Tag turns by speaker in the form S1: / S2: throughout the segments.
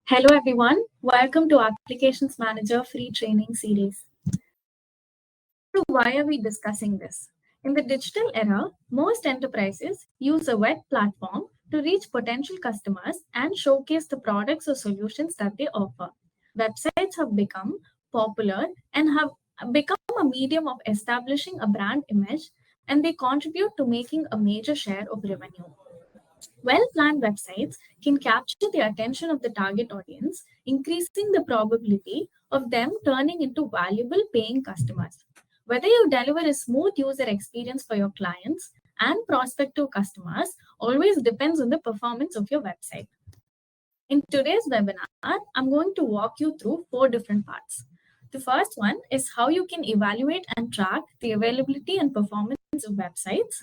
S1: Hello everyone, welcome to Applications Manager free training series. So why are we discussing this? In the digital era, most enterprises use a web platform to reach potential customers and showcase the products or solutions that they offer. Websites have become popular and have become a medium of establishing a brand image, and they contribute to making a major share of revenue. Well-planned websites can capture the attention of the target audience, increasing the probability of them turning into valuable paying customers. Whether you deliver a smooth user experience for your clients and prospective customers always depends on the performance of your website. In today's webinar, I'm going to walk you through 4 different parts. The first one is how you can evaluate and track the availability and performance of websites,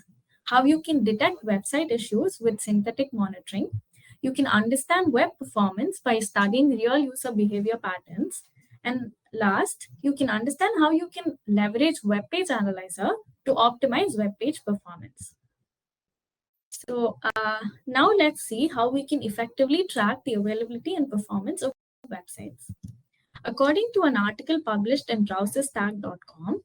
S1: how you can detect website issues with synthetic monitoring. You can understand web performance by studying real user behavior patterns. And last, you can understand how you can leverage web page analyzer to optimize web page performance. So now let's see how we can effectively track the availability and performance of websites. According to an article published in browserstack.com,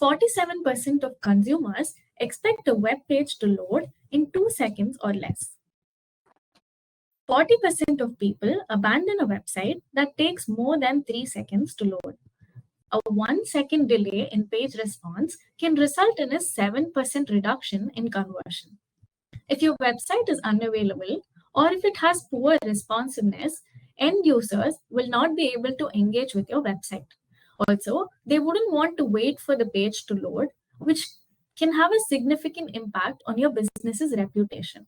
S1: 47% of consumers expect a web page to load in 2 seconds or less. 40% of people abandon a website that takes more than 3 seconds to load. A 1 second delay in page response can result in a 7% reduction in conversion. If your website is unavailable or if it has poor responsiveness, end users will not be able to engage with your website. Also, they wouldn't want to wait for the page to load, which can have a significant impact on your business's reputation.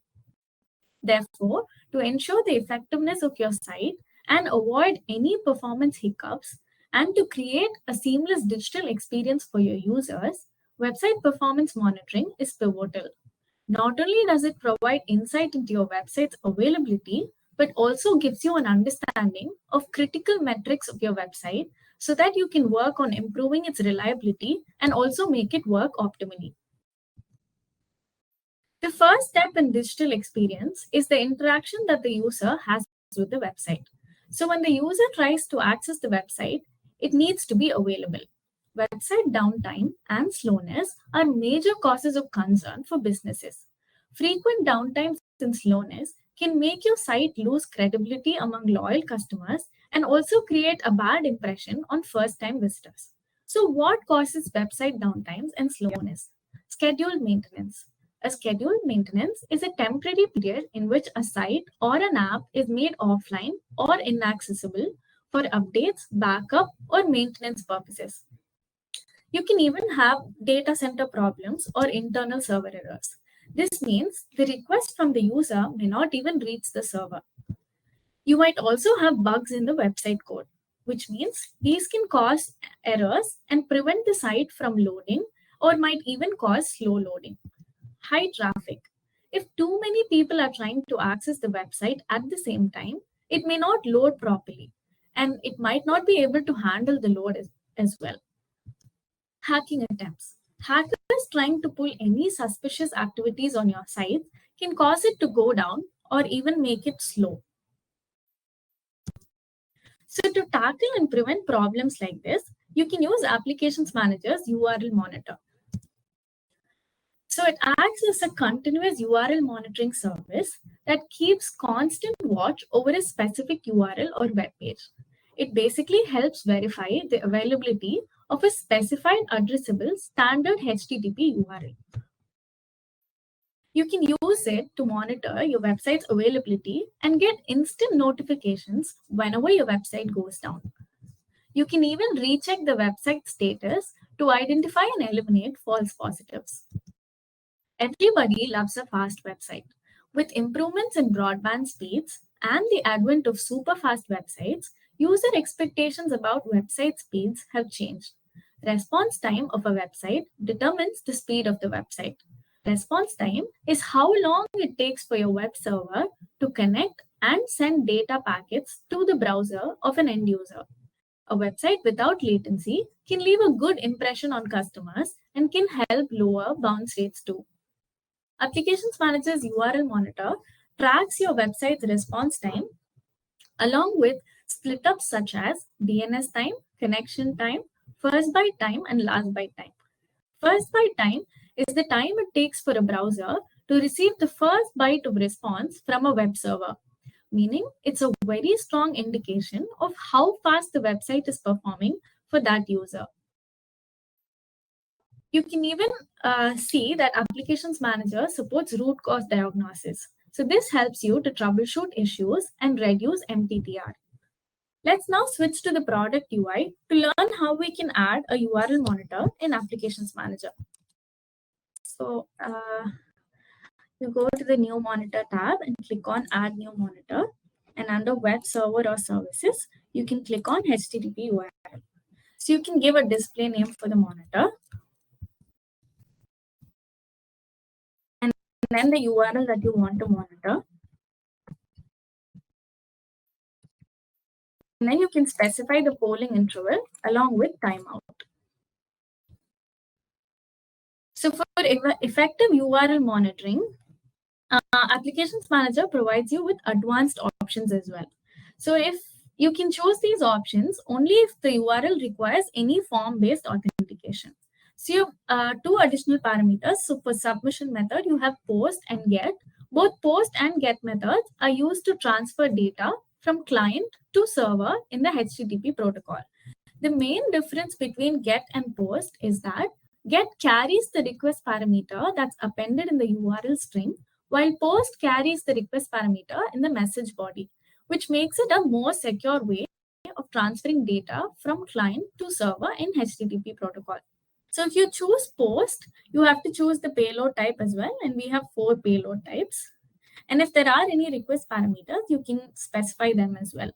S1: Therefore, to ensure the effectiveness of your site and avoid any performance hiccups, and to create a seamless digital experience for your users, website performance monitoring is pivotal. Not only does it provide insight into your website's availability, but also gives you an understanding of critical metrics of your website so that you can work on improving its reliability and also make it work optimally. The first step in digital experience is the interaction that the user has with the website. So when the user tries to access the website, it needs to be available. Website downtime and slowness are major causes of concern for businesses. Frequent downtime and slowness can make your site lose credibility among loyal customers and also create a bad impression on first-time visitors. So what causes website downtimes and slowness? Scheduled maintenance. A scheduled maintenance is a temporary period in which a site or an app is made offline or inaccessible for updates, backup, or maintenance purposes. You can even have data center problems or internal server errors. This means the request from the user may not even reach the server. You might also have bugs in the website code, which means these can cause errors and prevent the site from loading or might even cause slow loading. High traffic. If too many people are trying to access the website at the same time, it may not load properly and it might not be able to handle the load as well. Hacking attempts. Hackers trying to pull any suspicious activities on your site can cause it to go down or even make it slow. So to tackle and prevent problems like this, you can use Applications Manager's URL Monitor. So it acts as a continuous URL monitoring service that keeps constant watch over a specific URL or web page. It basically helps verify the availability of a specified addressable standard HTTP URL. You can use it to monitor your website's availability and get instant notifications whenever your website goes down. You can even recheck the website status to identify and eliminate false positives. Everybody loves a fast website. With improvements in broadband speeds and the advent of super fast websites, user expectations about website speeds have changed. Response time of a website determines the speed of the website. Response time is how long it takes for your web server to connect and send data packets to the browser of an end user. A website without latency can leave a good impression on customers and can help lower bounce rates too. Applications Manager's URL Monitor tracks your website's response time along with split ups such as DNS time, connection time, first byte time, and last byte time. First byte time is the time it takes for a browser to receive the first byte of response from a web server, meaning it's a very strong indication of how fast the website is performing for that user. You can even see that Applications Manager supports root cause diagnosis. So this helps you to troubleshoot issues and reduce MTTR. Let's now switch to the product UI to learn how we can add a URL monitor in Applications Manager. So you go to the New Monitor tab and click on Add New Monitor. And under Web Server or Services, you can click on HTTP URL. So you can give a display name for the monitor. And then the URL that you want to monitor. And then you can specify the polling interval along with timeout. So for effective URL monitoring, Applications Manager provides you with advanced options as well. So if you can choose these options only if the URL requires any form-based authentication. So you have two additional parameters. So for submission method, you have post and get. Both post and get methods are used to transfer data from client to server in the HTTP protocol. The main difference between get and post is that get carries the request parameter that's appended in the URL string, while post carries the request parameter in the message body, which makes it a more secure way of transferring data from client to server in HTTP protocol. So if you choose post, you have to choose the payload type as well, and we have 4 payload types. And if there are any request parameters, you can specify them as well.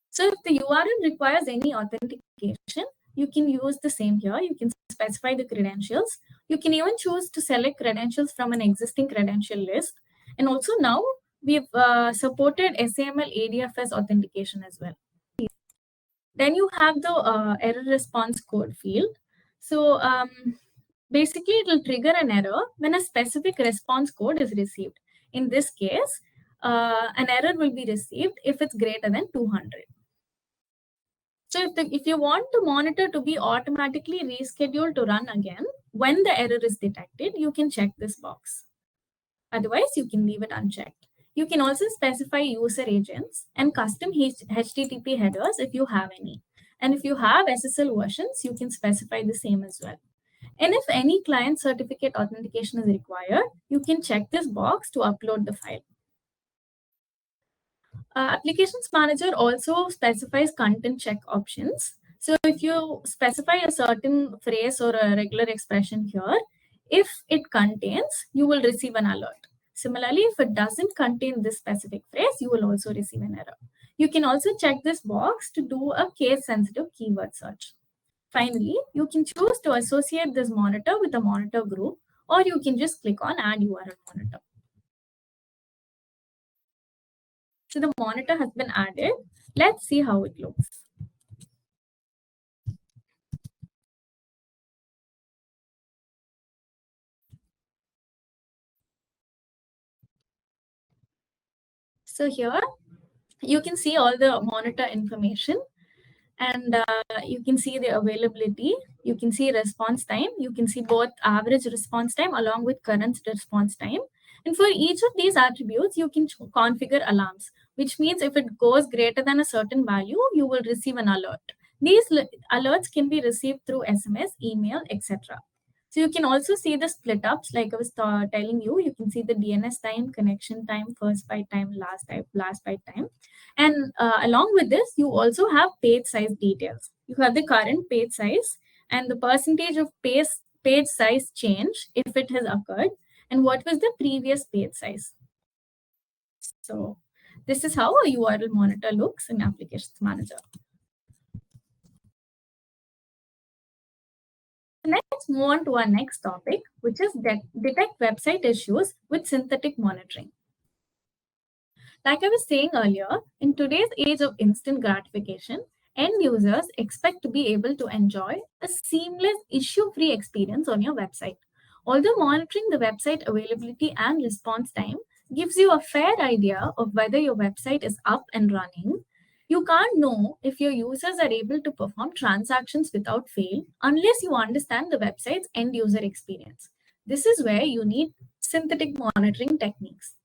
S1: So if the URL requires any authentication, you can use the same here. You can specify the credentials. You can even choose to select credentials from an existing credential list. And also now we've supported SAML ADFS authentication as well. Then you have the error response code field. So basically it will trigger an error when a specific response code is received. In this case, an error will be received if it's greater than 200. So if you want the monitor to be automatically rescheduled to run again when the error is detected, you can check this box. Otherwise, you can leave it unchecked. You can also specify user agents and custom HTTP headers if you have any. And if you have SSL versions, you can specify the same as well. And if any client certificate authentication is required, you can check this box to upload the file. Applications Manager also specifies content check options. So if you specify a certain phrase or a regular expression here, if it contains, you will receive an alert. Similarly, if it doesn't contain this specific phrase, you will also receive an error. You can also check this box to do a case-sensitive keyword search. Finally, you can choose to associate this monitor with a monitor group, or you can just click on Add URL Monitor. So the monitor has been added. Let's see how it looks. So here you can see all the monitor information, and you can see the availability. You can see response time. You can see both average response time along with current response time. And for each of these attributes, you can configure alarms, which means if it goes greater than a certain value, you will receive an alert. These alerts can be received through SMS, email, etc. So you can also see the split ups, like I was telling you. You can see the DNS time, connection time, first byte time, last byte time. And along with this, you also have page size details. You have the current page size and the percentage of page size change if it has occurred, and what was the previous page size. So this is how a URL monitor looks in Applications Manager. Let's move on to our next topic, which is detect website issues with synthetic monitoring. Like I was saying earlier, in today's age of instant gratification, end users expect to be able to enjoy a seamless, issue-free experience on your website. Although monitoring the website availability and response time gives you a fair idea of whether your website is up and running. You can't know if your users are able to perform transactions without fail unless you understand the website's end user experience. This is where you need synthetic monitoring techniques.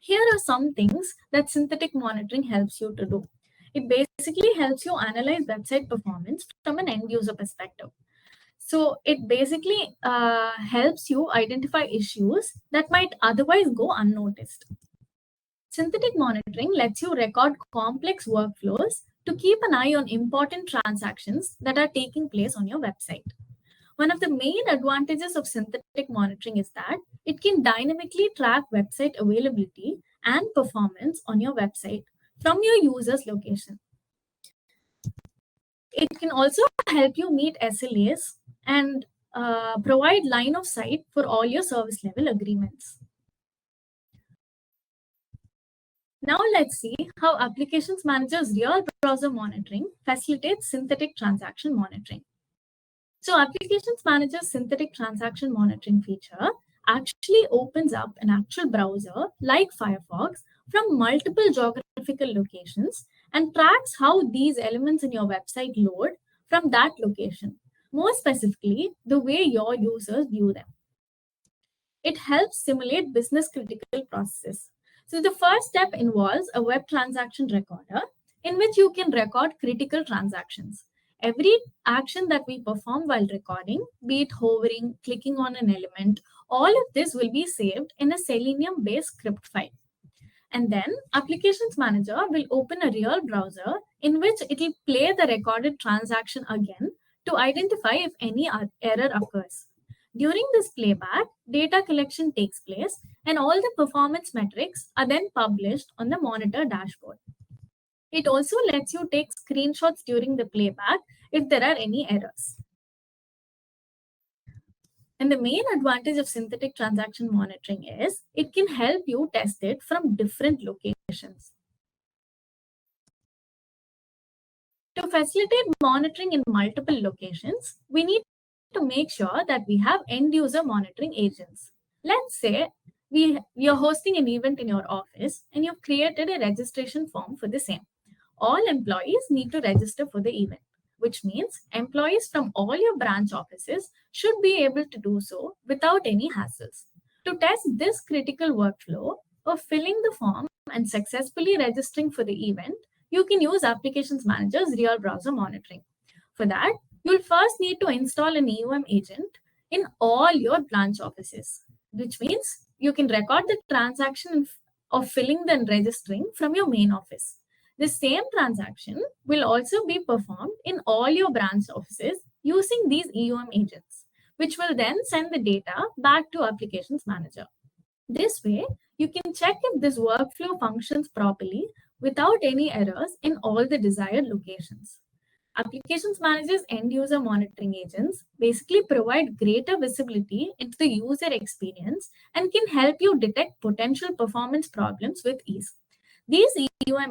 S1: Here are some things that synthetic monitoring helps you to do. It basically helps you analyze website performance from an end user perspective. So it basically helps you identify issues that might otherwise go unnoticed. Synthetic monitoring lets you record complex workflows to keep an eye on important transactions that are taking place on your website. One of the main advantages of synthetic monitoring is that it can dynamically track website availability and performance on your website from your user's location. It can also help you meet SLAs and provide line of sight for all your service level agreements. Now let's see how Applications Manager's real browser monitoring facilitates synthetic transaction monitoring. So Applications Manager's synthetic transaction monitoring feature actually opens up an actual browser like Firefox from multiple geographical locations and tracks how these elements in your website load from that location, more specifically, the way your users view them. It helps simulate business critical processes. So the first step involves a web transaction recorder in which you can record critical transactions. Every action that we perform while recording, be it hovering, clicking on an element, all of this will be saved in a Selenium-based script file. And then Applications Manager will open a real browser in which it will play the recorded transaction again to identify if any error occurs. During this playback, data collection takes place and all the performance metrics are then published on the monitor dashboard. It also lets you take screenshots during the playback if there are any errors. And the main advantage of synthetic transaction monitoring is it can help you test it from different locations. To facilitate monitoring in multiple locations, we need to make sure that we have end user monitoring agents. Let's say we are hosting an event in your office and you've created a registration form for the same. All employees need to register for the event, which means employees from all your branch offices should be able to do so without any hassles. To test this critical workflow of filling the form and successfully registering for the event, you can use Applications Manager's real browser monitoring. For that, you'll first need to install an agent in all your branch offices, which means you can record the transaction of filling and registering from your main office. The same transaction will also be performed in all your branch offices using these agents, which will then send the data back to Applications Manager. This way, you can check if this workflow functions properly without any errors in all the desired locations. Applications Manager's end user monitoring agents basically provide greater visibility into the user experience and can help you detect potential performance problems with ease. These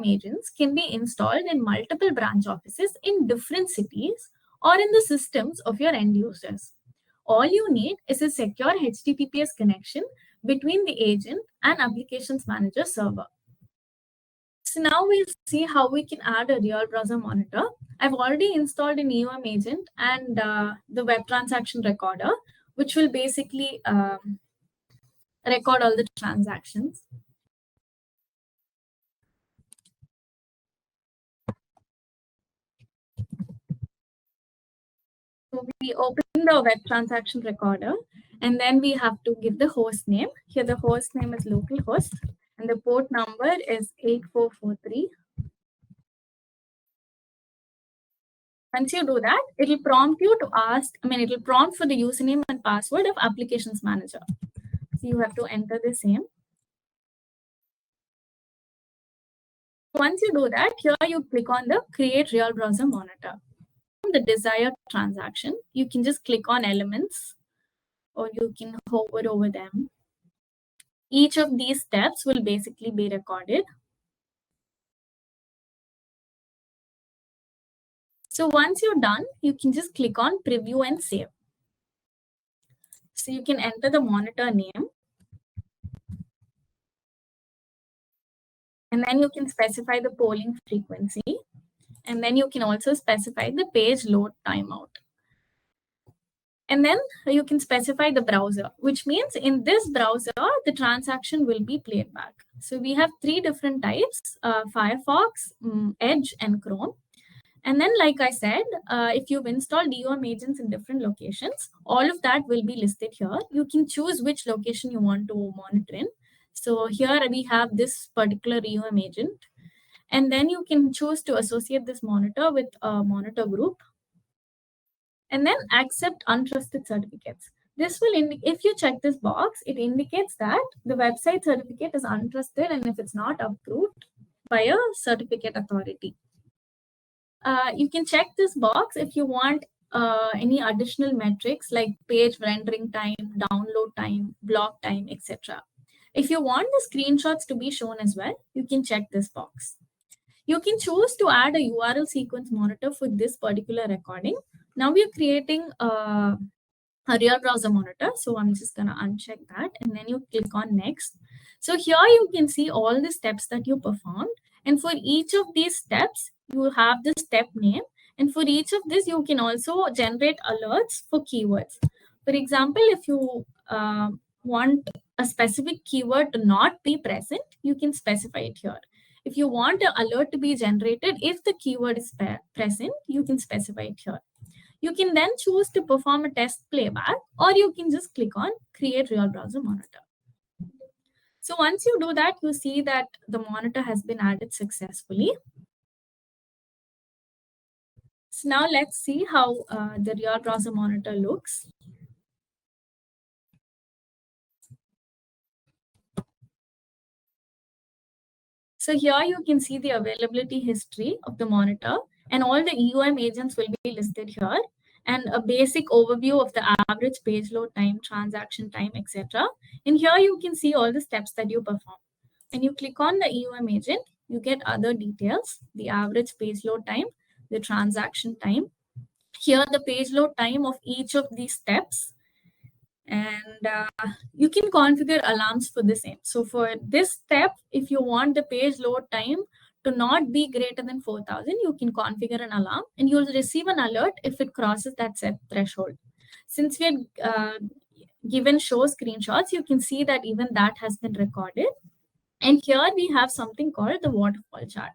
S1: agents can be installed in multiple branch offices in different cities or in the systems of your end users. All you need is a secure HTTPS connection between the agent and Applications Manager server. So now we'll see how we can add a real browser monitor. I've already installed an agent and the web transaction recorder, which will basically record all the transactions. So we open the web transaction recorder and then we have to give the host name. Here the host name is localhost and the port number is 8443. Once you do that, it will prompt you to it will prompt for the username and password of Applications Manager. So you have to enter the same. Once you do that, here you click on the Create Real Browser Monitor. The desired transaction, you can just click on elements or you can hover over them. Each of these steps will basically be recorded. So once you're done, you can just click on Preview and Save. So you can enter the monitor name. And then you can specify the polling frequency. And then you can also specify the page load timeout. And then you can specify the browser, which means in this browser, the transaction will be played back. So we have three different types, Firefox, Edge, and Chrome. And then, like I said, if you've installed EOM agents in different locations, all of that will be listed here. You can choose which location you want to monitor in. So here we have this particular EOM agent. And then you can choose to associate this monitor with a monitor group. And then accept untrusted certificates. This will if you check this box, it indicates that the website certificate is untrusted and if it's not approved by a certificate authority. You can check this box if you want any additional metrics like page rendering time, download time, block time, etc. If you want the screenshots to be shown as well, you can check this box. You can choose to add a URL sequence monitor for this particular recording. Now we are creating a real browser monitor. So I'm just going to uncheck that and then you click on next. So here you can see all the steps that you performed. And for each of these steps, you have the step name. And for each of this, you can also generate alerts for keywords. For example, if you want a specific keyword to not be present, you can specify it here. If you want an alert to be generated, if the keyword is present, you can specify it here. You can then choose to perform a test playback, or you can just click on Create Real Browser Monitor. So once you do that, you see that the monitor has been added successfully. So now let's see how the Real Browser Monitor looks. So here you can see the availability history of the monitor, and all the EOM agents will be listed here, and a basic overview of the average page load time, transaction time, etc. And here you can see all the steps that you perform. When you click on the EOM agent, you get other details, the average page load time, the transaction time. Here the page load time of each of these steps. And you can configure alarms for the same. So for this step, if you want the page load time to not be greater than 4,000, you can configure an alarm and you'll receive an alert if it crosses that set threshold. Since we had given show screenshots, you can see that even that has been recorded. And here we have something called the waterfall chart,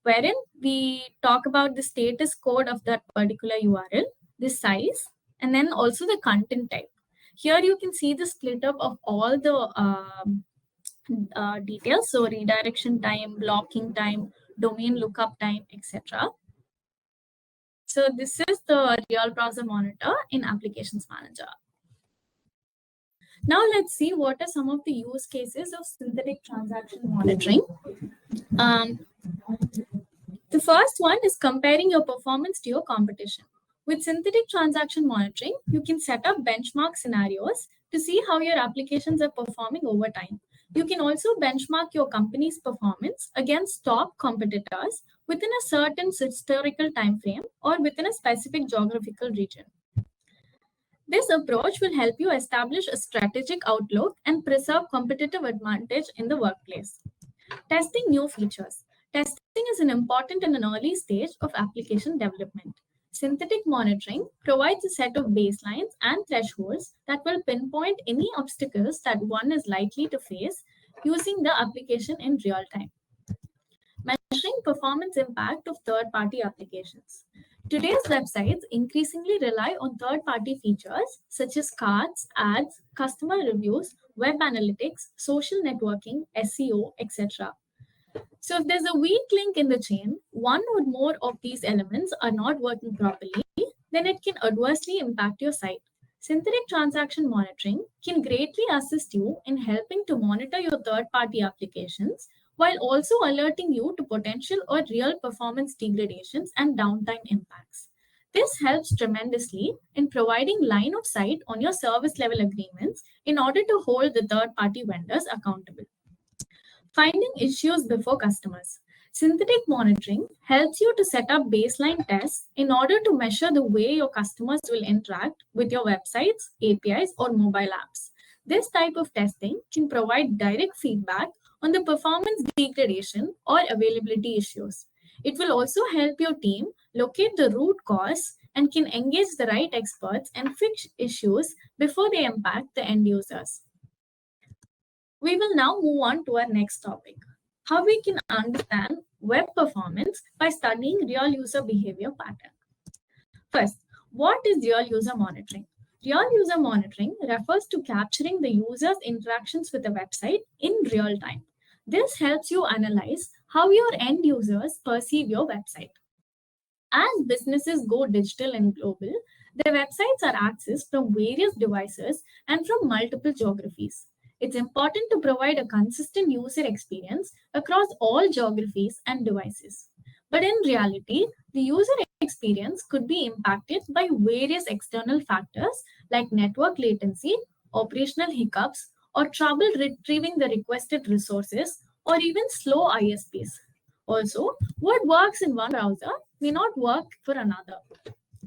S1: wherein we talk about the status code of that particular URL, the size, and then also the content type. Here you can see the split up of all the details. So redirection time, blocking time, domain lookup time, etc. So this is the Real Browser Monitor in Applications Manager. Now let's see what are some of the use cases of synthetic transaction monitoring. The first one is comparing your performance to your competition. With synthetic transaction monitoring, you can set up benchmark scenarios to see how your applications are performing over time. You can also benchmark your company's performance against top competitors within a certain historical time frame or within a specific geographical region. This approach will help you establish a strategic outlook and preserve competitive advantage in the workplace. Testing new features. Testing is an important and an early stage of application development. Synthetic monitoring provides a set of baselines and thresholds that will pinpoint any obstacles that one is likely to face using the application in real time. Measuring performance impact of third-party applications. Today's websites increasingly rely on third-party features such as cards, ads, customer reviews, web analytics, social networking, SEO, etc. So if there's a weak link in the chain, one or more of these elements are not working properly, then it can adversely impact your site. Synthetic transaction monitoring can greatly assist you in helping to monitor your third-party applications while also alerting you to potential or real performance degradations and downtime impacts. This helps tremendously in providing line of sight on your service level agreements in order to hold the third-party vendors accountable. Finding issues before customers. Synthetic monitoring helps you to set up baseline tests in order to measure the way your customers will interact with your websites, APIs, or mobile apps. This type of testing can provide direct feedback on the performance degradation or availability issues. It will also help your team locate the root cause and can engage the right experts and fix issues before they impact the end users. We will now move on to our next topic, how we can understand web performance by studying real user behavior pattern. First, what is real user monitoring? Real user monitoring refers to capturing the user's interactions with a website in real time. This helps you analyze how your end users perceive your website. As businesses go digital and global, their websites are accessed from various devices and from multiple geographies. It's important to provide a consistent user experience across all geographies and devices. But in reality, the user experience could be impacted by various external factors like network latency, operational hiccups, or trouble retrieving the requested resources, or even slow ISPs. Also, what works in one browser may not work for another.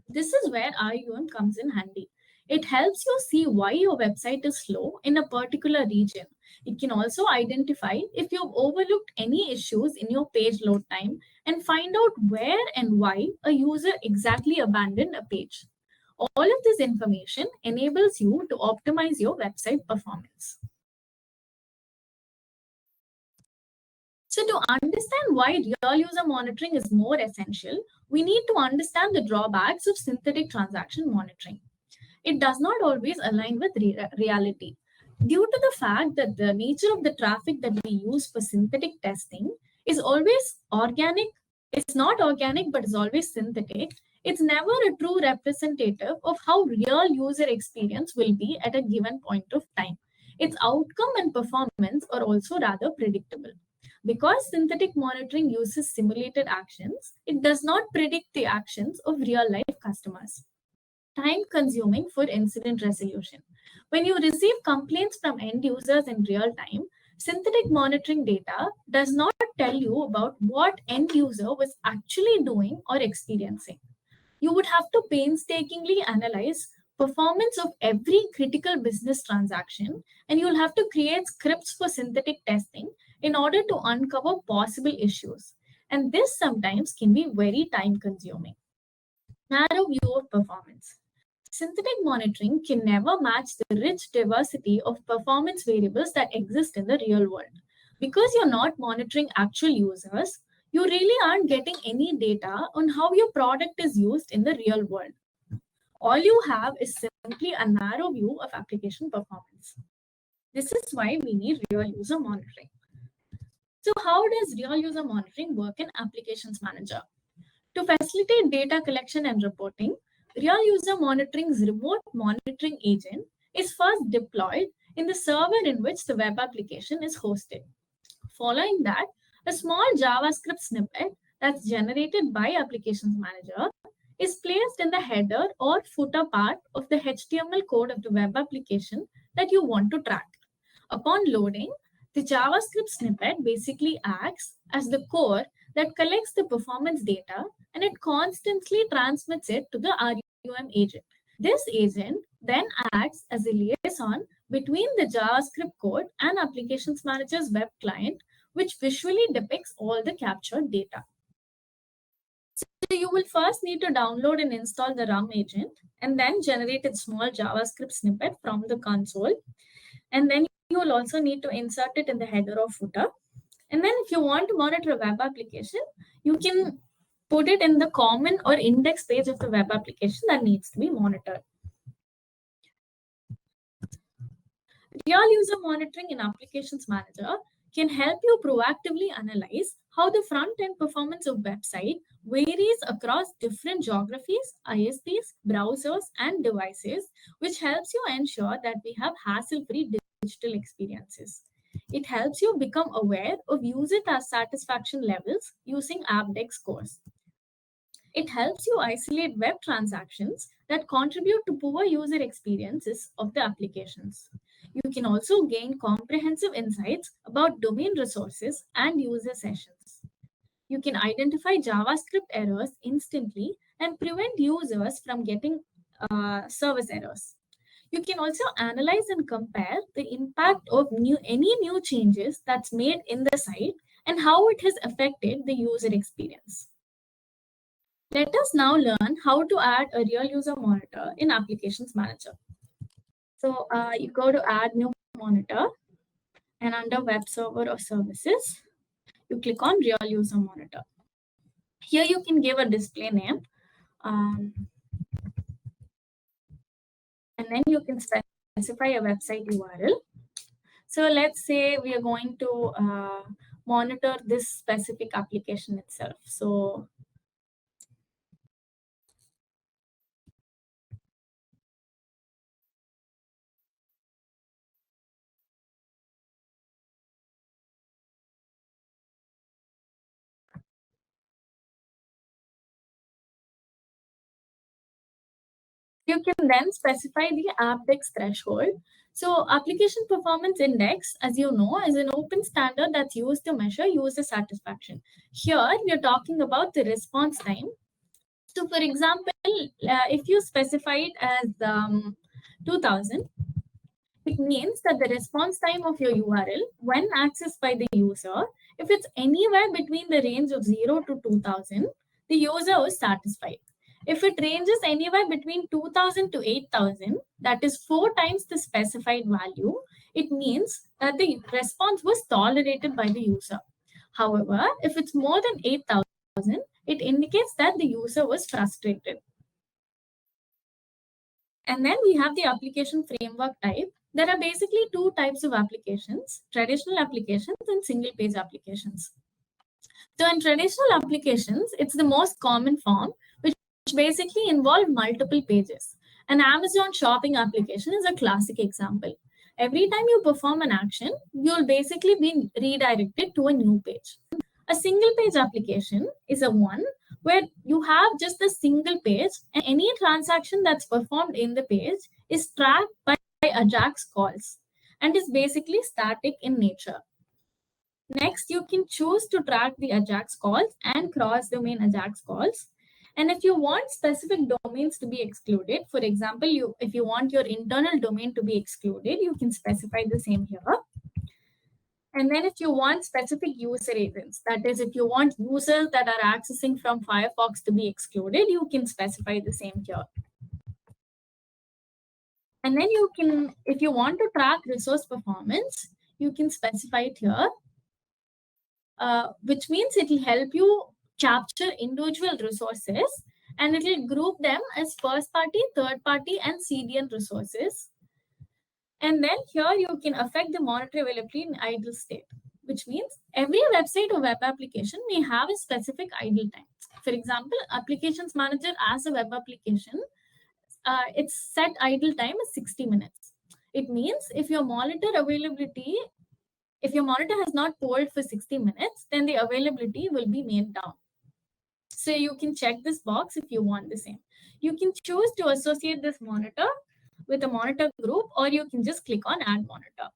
S1: This is where RUM comes in handy. It helps you see why your website is slow in a particular region. It can also identify if you've overlooked any issues in your page load time and find out where and why a user exactly abandoned a page. All of this information enables you to optimize your website performance. So to understand why real user monitoring is more essential, we need to understand the drawbacks of synthetic transaction monitoring. It does not always align with reality. Due to the fact that the nature of the traffic that we use for synthetic testing is always organic, it's not organic, but it's always synthetic. It's never a true representative of how real user experience will be at a given point of time. Its outcome and performance are also rather predictable. Because synthetic monitoring uses simulated actions, it does not predict the actions of real life customers. Time consuming for incident resolution. When you receive complaints from end users in real time, synthetic monitoring data does not tell you about what end user was actually doing or experiencing. You would have to painstakingly analyze performance of every critical business transaction, and you'll have to create scripts for synthetic testing in order to uncover possible issues. And this sometimes can be very time consuming. Narrow view of performance. Synthetic monitoring can never match the rich diversity of performance variables that exist in the real world. Because you're not monitoring actual users, you really aren't getting any data on how your product is used in the real world. All you have is simply a narrow view of application performance. This is why we need real user monitoring. So how does real user monitoring work in Applications Manager? To facilitate data collection and reporting, Real User Monitoring's remote monitoring agent is first deployed in the server in which the web application is hosted. Following that, a small JavaScript snippet that's generated by Applications Manager is placed in the header or footer part of the HTML code of the web application that you want to track. Upon loading, the JavaScript snippet basically acts as the core that collects the performance data and it constantly transmits it to the RUM agent. This agent then acts as a liaison between the JavaScript code and Applications Manager's web client, which visually depicts all the captured data. So you will first need to download and install the RUM agent and then generate a small JavaScript snippet from the console. And then you will also need to insert it in the header or footer. And then if you want to monitor a web application, you can put it in the common or index page of the web application that needs to be monitored. Real user monitoring in Applications Manager can help you proactively analyze how the front-end performance of website varies across different geographies, ISPs, browsers, and devices, which helps you ensure that we have hassle-free digital experiences. It helps you become aware of user satisfaction levels using AppDeck scores. It helps you isolate web transactions that contribute to poor user experiences of the applications. You can also gain comprehensive insights about domain resources and user sessions. You can identify JavaScript errors instantly and prevent users from getting service errors. You can also analyze and compare the impact of any new changes that's made in the site and how it has affected the user experience. Let us now learn how to add a real user monitor in Applications Manager. So you go to add new monitor, and under web server or services, you click on real user monitor. Here you can give a display name, and then you can specify a website URL. So let's say we are going to monitor this specific application itself. So you can then specify the apdex threshold. So application performance index, as you know, is an open standard that's used to measure user satisfaction. Here we are talking about the response time. So for example, if you specify it as 2000, it means that the response time of your URL when accessed by the user, if it's anywhere between the range of 0 to 2000, the user is satisfied. If it ranges anywhere between 2000 to 8000, that is 4 times the specified value, it means that the response was tolerated by the user. However, if it's more than 8000, it indicates that the user was frustrated. And then we have the application framework type. There are basically two types of applications, traditional applications and single page applications. So in traditional applications, it's the most common form, which basically involve multiple pages. An Amazon shopping application is a classic example. Every time you perform an action, you'll basically be redirected to a new page. A single page application is a one where you have just a single page and any transaction that's performed in the page is tracked by Ajax calls and is basically static in nature. Next, you can choose to track the Ajax calls and cross-domain Ajax calls. And if you want specific domains to be excluded, for example, if you want your internal domain to be excluded, you can specify the same here. And then if you want specific user agents, that is, if you want users that are accessing from Firefox to be excluded, you can specify the same here. And then you can, if you want to track resource performance, you can specify it here, which means it will help you capture individual resources and it will group them as first party, third party, and CDN resources. And then here you can affect the monitor availability in idle state, which means every website or web application may have a specific idle time. For example, Applications Manager as a web application, its set idle time is 60 minutes. It means if your monitor has not polled for 60 minutes, then the availability will be made down. So you can check this box if you want the same. You can choose to associate this monitor with a monitor group, or you can just click on Add Monitor.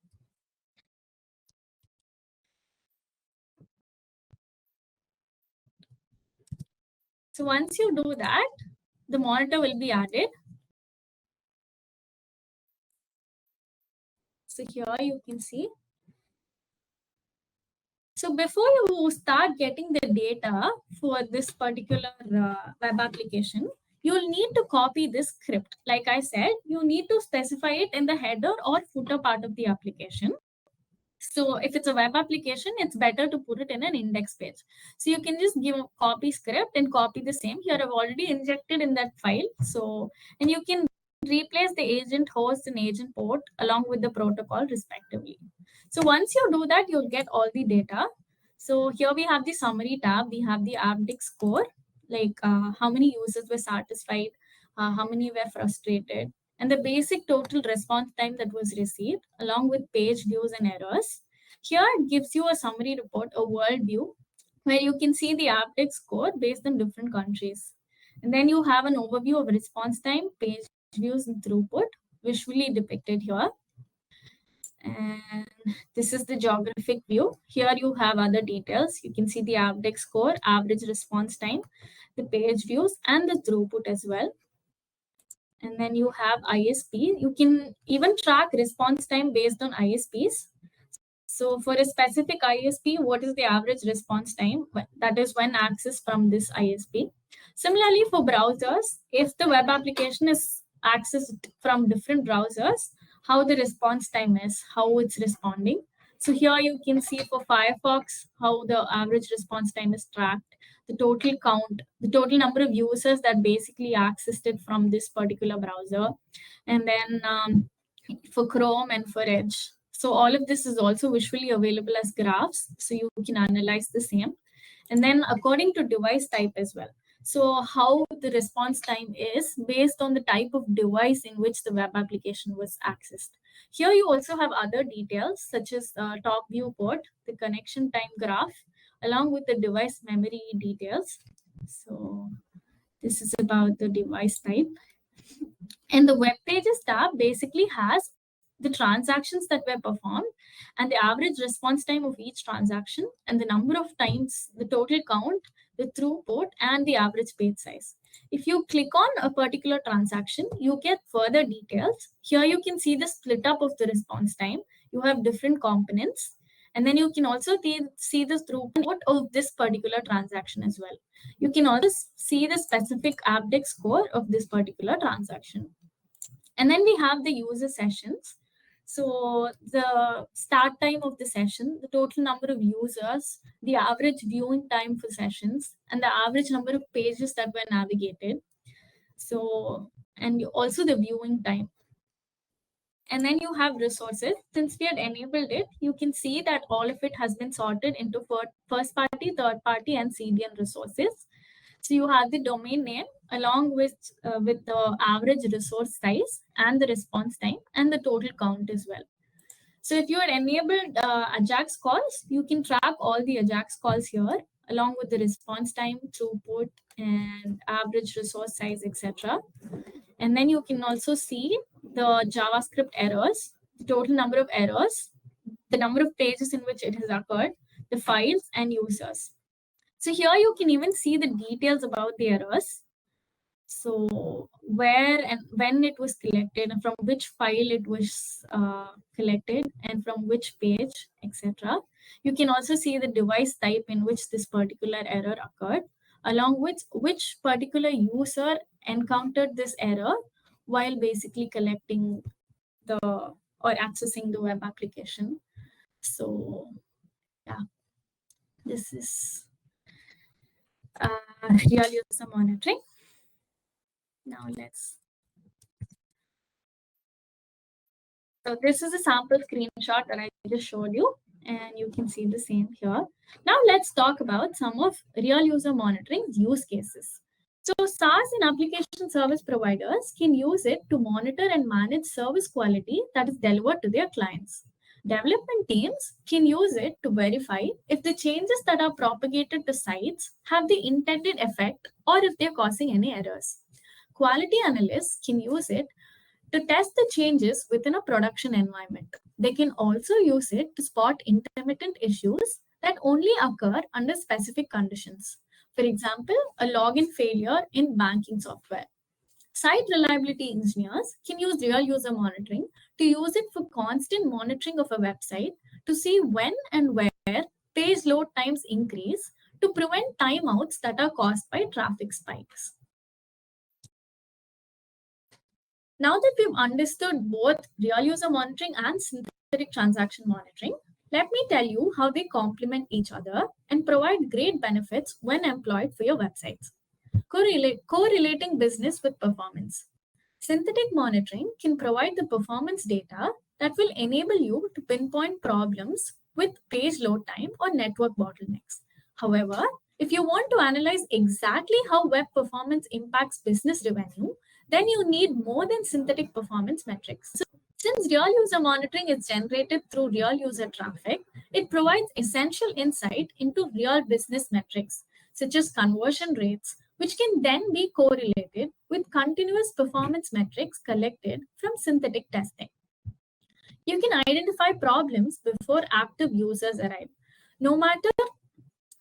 S1: So once you do that, the monitor will be added. So here you can see. So before you start getting the data for this particular web application, you'll need to copy this script. Like I said, you need to specify it in the header or footer part of the application. So if it's a web application, it's better to put it in an index page. So you can just give a copy script and copy the same. Here I've already injected in that file. So, and you can replace the agent host and agent port along with the protocol respectively. So once you do that, you'll get all the data. So here we have the summary tab. We have the apdex score, like how many users were satisfied, how many were frustrated, and the basic total response time that was received, along with page views and errors. Here it gives you a summary report, a world view, where you can see the apdex score based on different countries. And then you have an overview of response time, page views, and throughput, visually depicted here. And this is the geographic view. Here you have other details. You can see the apdex score, average response time, the page views, and the throughput as well. And then you have ISP. You can even track response time based on ISPs. So for a specific ISP, what is the average response time? That is when accessed from this ISP. Similarly, for browsers, if the web application is accessed from different browsers, how the response time is, how it's responding. So here you can see for Firefox, how the average response time is tracked, the total count, the total number of users that basically accessed it from this particular browser. And then for Chrome and for Edge. So all of this is also visually available as graphs, so you can analyze the same. And then according to device type as well. So how the response time is based on the type of device in which the web application was accessed. Here you also have other details such as top view port, the connection time graph, along with the device memory details. So this is about the device type. And the web pages tab basically has the transactions that were performed and the average response time of each transaction and the number of times, the total count, the throughput, and the average page size. If you click on a particular transaction, you get further details. Here you can see the split up of the response time. You have different components. And then you can also see the throughput of this particular transaction as well. You can also see the specific AppDex score of this particular transaction. And then we have the user sessions. So the start time of the session, the total number of users, the average viewing time for sessions, and the average number of pages that were navigated. So, and also the viewing time. And then you have resources. Since we had enabled it, you can see that all of it has been sorted into first party, third party, and CDN resources. So you have the domain name along with the average resource size and the response time and the total count as well. So if you had enabled Ajax calls, you can track all the Ajax calls here along with the response time, throughput, and average resource size, etc. And then you can also see the JavaScript errors, the total number of errors, the number of pages in which it has occurred, the files, and users. So here you can even see the details about the errors. So where and when it was collected, and from which file it was collected, and from which page, etc. You can also see the device type in which this particular error occurred, along with which particular user encountered this error while basically collecting the or accessing the web application. So yeah, this is real user monitoring. Now so this is a sample screenshot that I just showed you, and you can see the same here. Now let's talk about some of real user monitoring use cases. So SaaS and application service providers can use it to monitor and manage service quality that is delivered to their clients. Development teams can use it to verify if the changes that are propagated to sites have the intended effect or if they're causing any errors. Quality analysts can use it to test the changes within a production environment. They can also use it to spot intermittent issues that only occur under specific conditions. For example, a login failure in banking software. Site reliability engineers can use real user monitoring to use it for constant monitoring of a website to see when and where page load times increase to prevent timeouts that are caused by traffic spikes. Now that we've understood both real user monitoring and synthetic transaction monitoring, let me tell you how they complement each other and provide great benefits when employed for your websites. Correlating business with performance. Synthetic monitoring can provide the performance data that will enable you to pinpoint problems with page load time or network bottlenecks. However, if you want to analyze exactly how web performance impacts business revenue, then you need more than synthetic performance metrics. So, since real user monitoring is generated through real user traffic, it provides essential insight into real business metrics, such as conversion rates, which can then be correlated with continuous performance metrics collected from synthetic testing. You can identify problems before active users arrive. No matter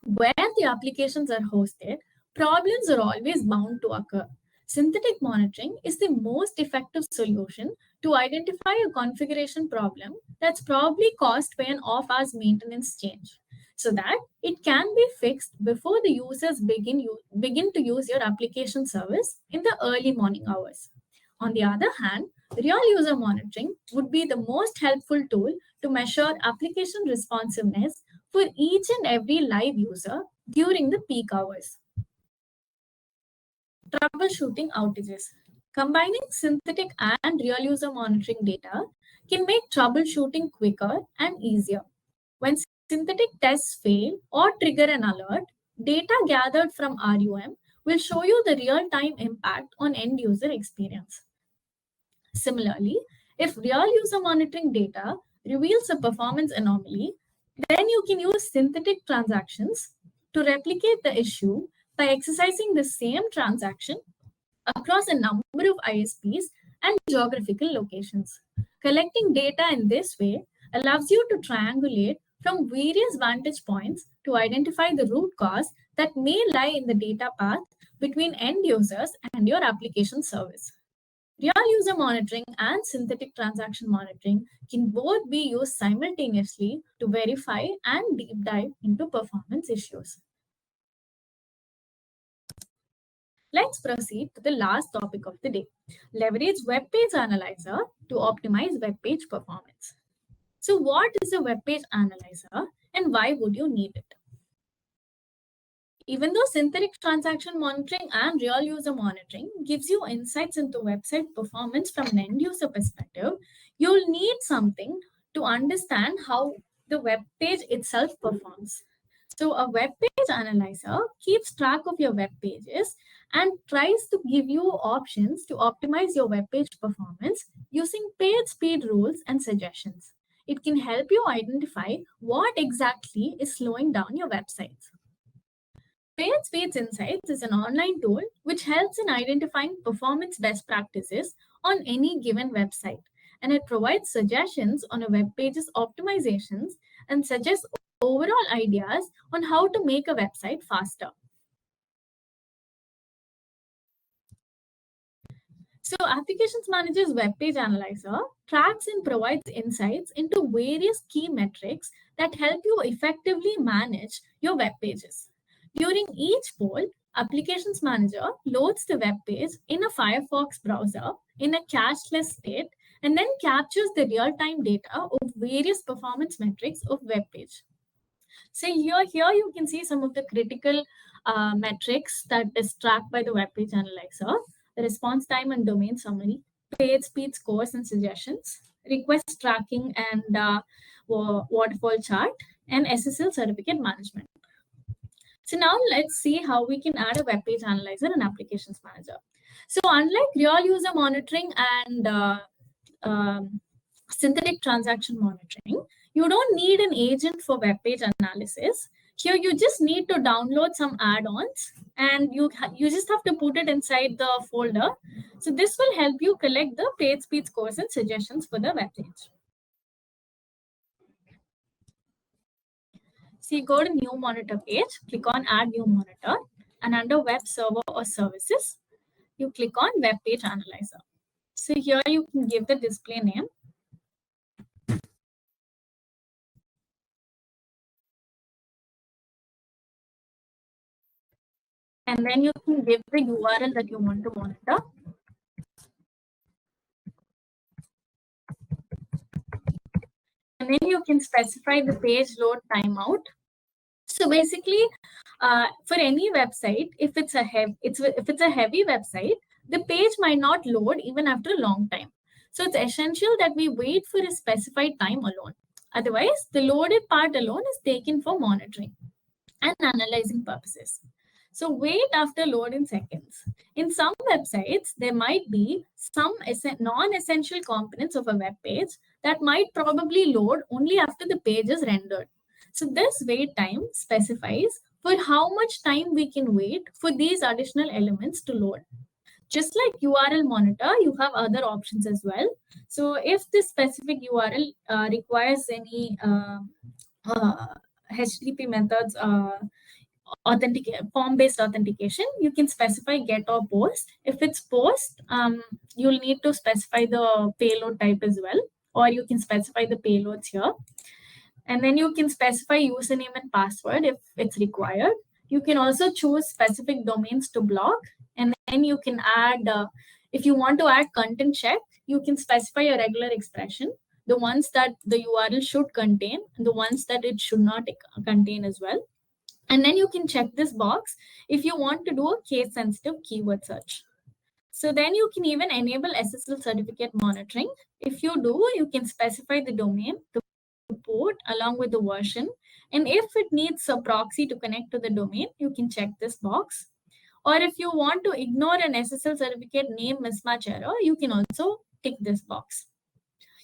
S1: where the applications are hosted, problems are always bound to occur. Synthetic monitoring is the most effective solution to identify a configuration problem that's probably caused by an off-hours maintenance change, so that it can be fixed before the users begin to use your application service in the early morning hours. On the other hand, real user monitoring would be the most helpful tool to measure application responsiveness for each and every live user during the peak hours. Troubleshooting outages. Combining synthetic and real user monitoring data can make troubleshooting quicker and easier. When synthetic tests fail or trigger an alert, data gathered from RUM will show you the real-time impact on end user experience. Similarly, if real user monitoring data reveals a performance anomaly, then you can use synthetic transactions to replicate the issue by exercising the same transaction across a number of ISPs and geographical locations. Collecting data in this way allows you to triangulate from various vantage points to identify the root cause that may lie in the data path between end users and your application service. Real user monitoring and synthetic transaction monitoring can both be used simultaneously to verify and deep dive into performance issues. Let's proceed to the last topic of the day. Leverage Web Page Analyzer to optimize web page performance. So what is a web page analyzer and why would you need it? Even though synthetic transaction monitoring and real user monitoring gives you insights into website performance from an end user perspective, you'll need something to understand how the web page itself performs. So a web page analyzer keeps track of your web pages and tries to give you options to optimize your web page performance using page speed rules and suggestions. It can help you identify what exactly is slowing down your websites. Page Speeds Insights is an online tool which helps in identifying performance best practices on any given website, and it provides suggestions on a web page's optimizations and suggests overall ideas on how to make a website faster. So Applications Manager's Web Page Analyzer tracks and provides insights into various key metrics that help you effectively manage your web pages. During each poll, Applications Manager loads the web page in a Firefox browser in a cacheless state and then captures the real-time data of various performance metrics of web page. So here you can see some of the critical metrics that is tracked by the web page analyzer: the response time and domain summary, page speed scores and suggestions, request tracking and waterfall chart, and SSL certificate management. So now let's see how we can add a web page analyzer and applications manager. So unlike real user monitoring and synthetic transaction monitoring, you don't need an agent for web page analysis. Here you just need to download some add-ons and you just have to put it inside the folder. So this will help you collect the page speed scores and suggestions for the web page. So you go to new monitor page, click on add new monitor, and under web server or services, you click on web page analyzer. So here you can give the display name. And then you can give the URL that you want to monitor. And then you can specify the page load timeout. So basically, for any website, if it's a heavy website, the page might not load even after a long time. So it's essential that we wait for a specified time alone. Otherwise, the loaded part alone is taken for monitoring and analyzing purposes. So wait after load in seconds. In some websites, there might be some non-essential components of a web page that might probably load only after the page is rendered. So this wait time specifies for how much time we can wait for these additional elements to load. Just like URL monitor, you have other options as well. So if this specific URL requires any HTTP methods form-based authentication, you can specify get or post. If it's post, you'll need to specify the payload type as well, or you can specify the payloads here. And then you can specify username and password if it's required. You can also choose specific domains to block. And then you can add, if you want to add content check, you can specify a regular expression, the ones that the URL should contain, and the ones that it should not contain as well. And then you can check this box if you want to do a case sensitive keyword search. So then you can even enable SSL certificate monitoring. If you do, you can specify the domain, the port along with the version. And if it needs a proxy to connect to the domain, you can check this box. Or if you want to ignore an SSL certificate name mismatch error, you can also tick this box.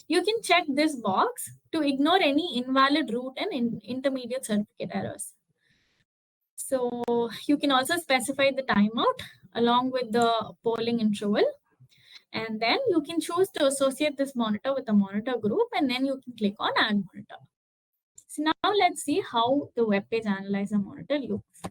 S1: You can check this box to ignore any invalid root and intermediate certificate errors. So you can also specify the timeout along with the polling interval. And then you can choose to associate this monitor with a monitor group, and then you can click on add monitor. So now let's see how the web page analyzer monitor looks.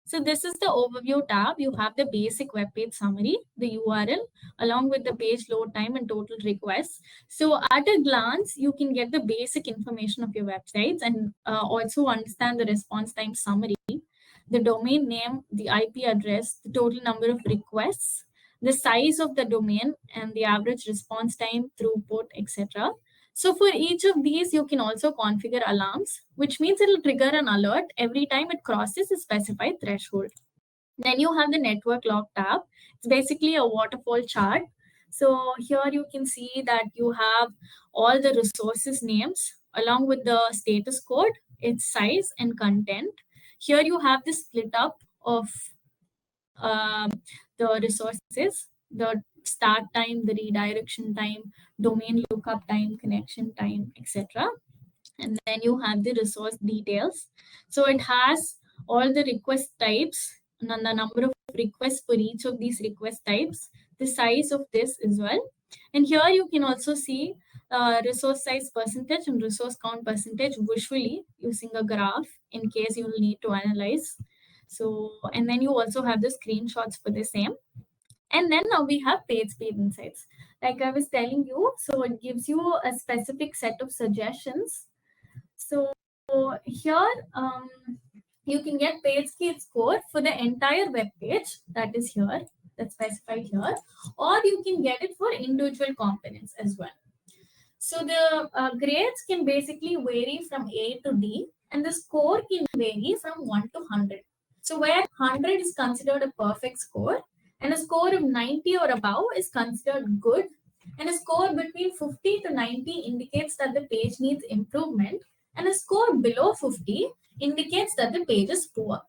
S1: So this is the overview tab. You have the basic web page summary, the URL, along with the page load time and total requests. So at a glance, you can get the basic information of your websites and also understand the response time summary, the domain name, the IP address, the total number of requests, the size of the domain, and the average response time, throughput, etc. So for each of these, you can also configure alarms, which means it will trigger an alert every time it crosses a specified threshold. Then you have the network log tab. It's basically a waterfall chart. So here you can see that you have all the resources names along with the status code, its size and content. Here you have the split up of the resources, the start time, the redirection time, domain lookup time, connection time, etc. And then you have the resource details. So it has all the request types and the number of requests for each of these request types, the size of this as well. And here you can also see resource size percentage and resource count percentage visually using a graph in case you need to analyze. So, and then you also have the screenshots for the same. And then now we have page speed insights. Like I was telling you, so it gives you a specific set of suggestions. So here you can get page speed score for the entire web page that is here, that's specified here, or you can get it for individual components as well. So the grades can basically vary from A to D, and the score can vary from 1 to 100. So where 100 is considered a perfect score, and a score of 90 or above is considered good, and a score between 50 to 90 indicates that the page needs improvement, and a score below 50 indicates that the page is poor.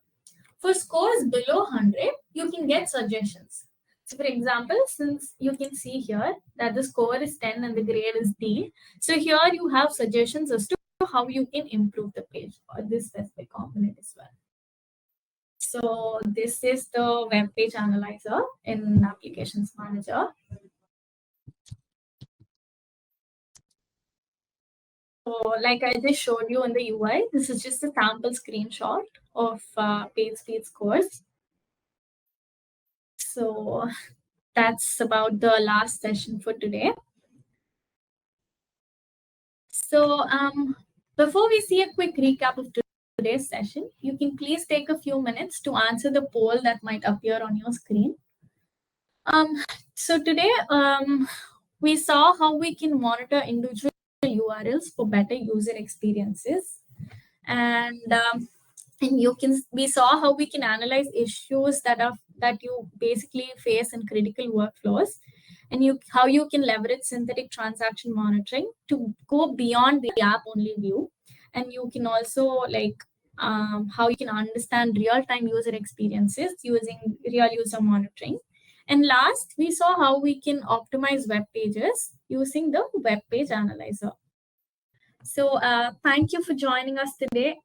S1: For scores below 100, you can get suggestions. So for example, since you can see here that the score is 10 and the grade is D, so here you have suggestions as to how you can improve the page or this specific component as well. So this is the web page analyzer in Applications Manager. So like I just showed you in the UI, this is just a sample screenshot of page speed scores. So that's about the last session for today. So before we see a quick recap of today's session, you can please take a few minutes to answer the poll that might appear on your screen. So today we saw how we can monitor individual URLs for better user experiences, and we saw how we can analyze issues that you basically face in critical workflows, and how you can leverage synthetic transaction monitoring to go beyond the app only view, and you can also like how you can understand real-time user experiences using real user monitoring. And last, we saw how we can optimize web pages using the web page analyzer. So thank you for joining us today.